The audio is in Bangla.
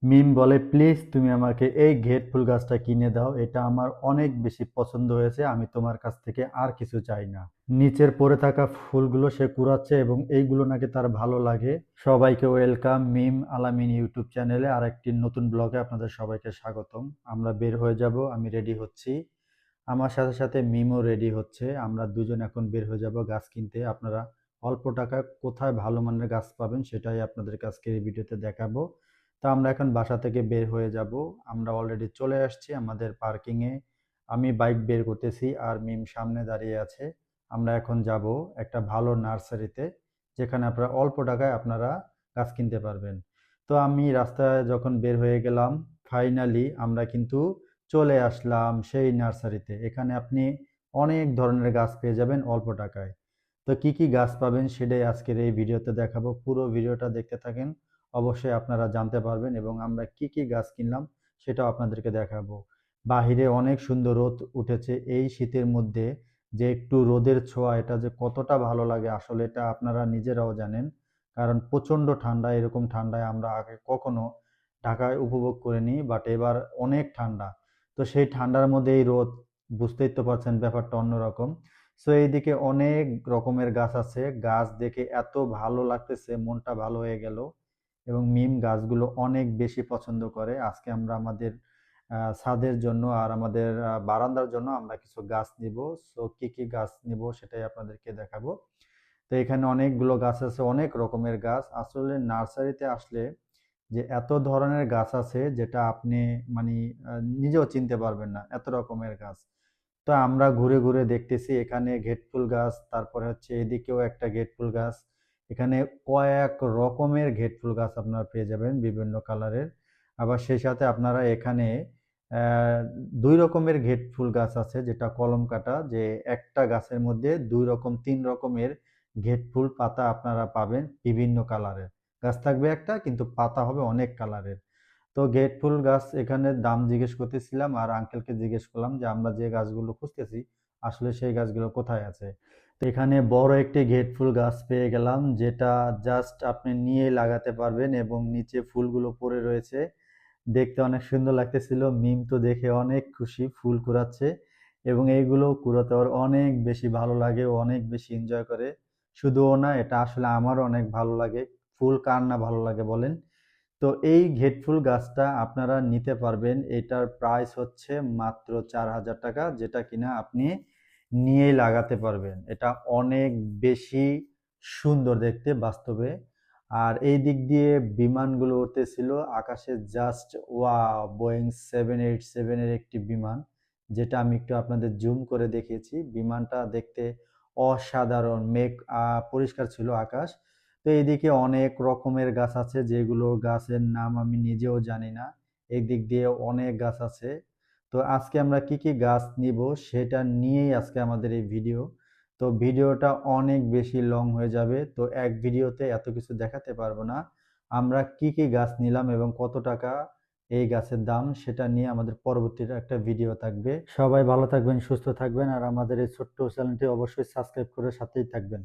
মিম বলে, প্লিজ তুমি আমাকে এই ঘেট ফুল গাছটা কিনে দাও, এটা আমার অনেক বেশি পছন্দ হয়েছে, আমি তোমার কাছ থেকে আর কিছু চাই না। নিচের পড়ে থাকা ফুলগুলো সে কুড়াচ্ছে এবং এইগুলো নাকি তার ভালো লাগে। সবাইকে ওয়েলকাম মিম আলামিন ইউটিউব চ্যানেলে আর একটি নতুন ব্লগে আপনাদের সবাইকে স্বাগতম। আমরা বের হয়ে যাব, আমি রেডি হচ্ছি, আমার সাথে সাথে মিমও রেডি হচ্ছে। আমরা দুজন এখন বের হয়ে যাব গাছ কিনতে। আপনারা অল্প টাকায় কোথায় ভালো মানের গাছ পাবেন সেটাই আপনাদেরকে আজকের এই ভিডিওতে দেখাবো। তো আমরা এখন বাসা থেকে বের হয়ে যাব। আমরা অলরেডি চলে আসছি আমাদের পার্কিংয়ে। আমি বাইক বের করতেছি আর মিম সামনে দাঁড়িয়ে আছে। আমরা এখন যাব একটা ভালো নার্সারিতে, যেখানে আপনারা অল্প টাকায় আপনারা গাছ কিনতে পারবেন। তো আমি রাস্তায় যখন বের হয়ে গেলাম, ফাইনালি আমরা কিন্তু চলে আসলাম সেই নার্সারিতে। এখানে আপনি অনেক ধরনের গাছ পেয়ে যাবেন অল্প টাকায়। তো কি কি গাছ পাবেন সেটাই আজকের এই ভিডিওতে দেখাবো। পুরো ভিডিওটা দেখতে থাকেন, অবশ্যই আপনারা জানতে পারবেন এবং আমরা কি কি গাছ কিনলাম সেটাও আপনাদেরকে দেখাবো। বাহিরে অনেক সুন্দর রোদ উঠেছে এই শীতের মধ্যে, যে একটু রোদের ছোঁয়া এটা যে কতটা ভালো লাগে আসলে এটা আপনারা নিজেরাও জানেন। কারণ প্রচণ্ড ঠান্ডা, এরকম ঠান্ডায় আমরা আগে কখনো ঢাকায় উপভোগ করিনি, বাট এবার অনেক ঠান্ডা। তো সেই ঠান্ডার মধ্যে এই রোদ, বুঝতেই তো পারছেন ব্যাপারটা অন্যরকম। সো এইদিকে অনেক রকমের গাছ আছে, গাছ দেখে এত ভালো লাগতেছে, মনটা ভালো হয়ে গেল। এবং মিম গাছগুলো অনেক বেশি পছন্দ করে। আজকে আমরা আমাদের ছাদের জন্য আর আমাদের বারান্দার জন্য আমরা কিছু গাছ নিব। সো কি কি গাছ নিব সেটাই আপনাদেরকে দেখাবো। তো এখানে অনেকগুলো গাছ আছে, অনেক রকমের গাছ। আসলে নার্সারিতে আসলে যে এত ধরনের গাছ আছে যেটা আপনি মানে নিজেও চিনতে পারবেন না, এত রকমের গাছ। তো আমরা ঘুরে ঘুরে দেখতেছি, এখানে ঘেট ফুল গাছ, তারপরে হচ্ছে এদিকেও একটা ঘেট ফুল গাছ। এখানে কয়েক রকমের ঘেট ফুল গাছ আপনারা পেয়ে যাবেন বিভিন্ন কালারের। আবার সেই সাথে আপনারা এখানে আহ, দুই রকমের ঘেট ফুল গাছ আছে, যেটা কলম কাটা, যে একটা গাছের মধ্যে দুই রকম তিন রকমের ঘেট ফুল পাতা আপনারা পাবেন বিভিন্ন কালারের। গাছ থাকবে একটা, কিন্তু পাতা হবে অনেক কালারের। তো গেট ফুল গাছ এখানে দাম জিজ্ঞেস করতেছিলাম আর আঙ্কেলকে জিজ্ঞেস করলাম যে আমরা যে গাছগুলো খুঁজতেছি আসলে সেই গাছগুলো কোথায় আছে। তো এখানে বড় একটি গেট ফুল গাছ পেয়ে গেলাম, যেটা জাস্ট আপনি নিয়ে লাগাতে পারবেন এবং নিচে ফুলগুলো পড়ে রয়েছে। দেখতে অনেক সুন্দর লাগতেছিল। মিম তো দেখে অনেক খুশি, ফুল কুড়াচ্ছে এবং এইগুলো কুড়াতে ওর অনেক বেশি ভালো লাগে, ও অনেক বেশি এনজয় করে। শুধু ও না, এটা আসলে আমারও অনেক ভালো লাগে। ফুল কার না ভালো লাগে বলেন। তো এই ঘেটফুল গাছটা আপনারা নিতে পারবেন, এটার প্রাইস হচ্ছে মাত্র 4,000 টাকা, যেটা কিনা আপনি নিয়েই লাগাতে পারবেন। এটা অনেক বেশি সুন্দর দেখতে বাস্তবে। আর এই দিক দিয়ে বিমানগুলো উঠতেছিল আকাশে, জাস্ট ওয়াও! বোয়িং 787 এর একটি বিমান, যেটা আমি একটু আপনাদের জুম করে দেখিয়েছি। বিমানটা দেখতে অসাধারণ, মেঘ পরিষ্কার ছিল আকাশ। তো এইদিকে অনেক রকমের গাছ আছে, যেগুলো গাছের নাম আমি নিজেও জানি না। এই দিক দিয়ে অনেক গাছ আছে। তো আজকে আমরা কি কি গাছ নিব সেটা নিয়েই আজকে আমাদের এই ভিডিও। তো ভিডিওটা অনেক বেশি লং হয়ে যাবে, তো এক ভিডিওতে এত কিছু দেখাতে পারবো না। আমরা কি কি গাছ নিলাম এবং কত টাকা এই গাছের দাম সেটা নিয়ে আমাদের পরবর্তীতে একটা ভিডিও থাকবে। সবাই ভালো থাকবেন, সুস্থ থাকবেন আর আমাদের এই ছোট্ট চ্যানেলটি অবশ্যই সাবস্ক্রাইব করে সাথেই থাকবেন।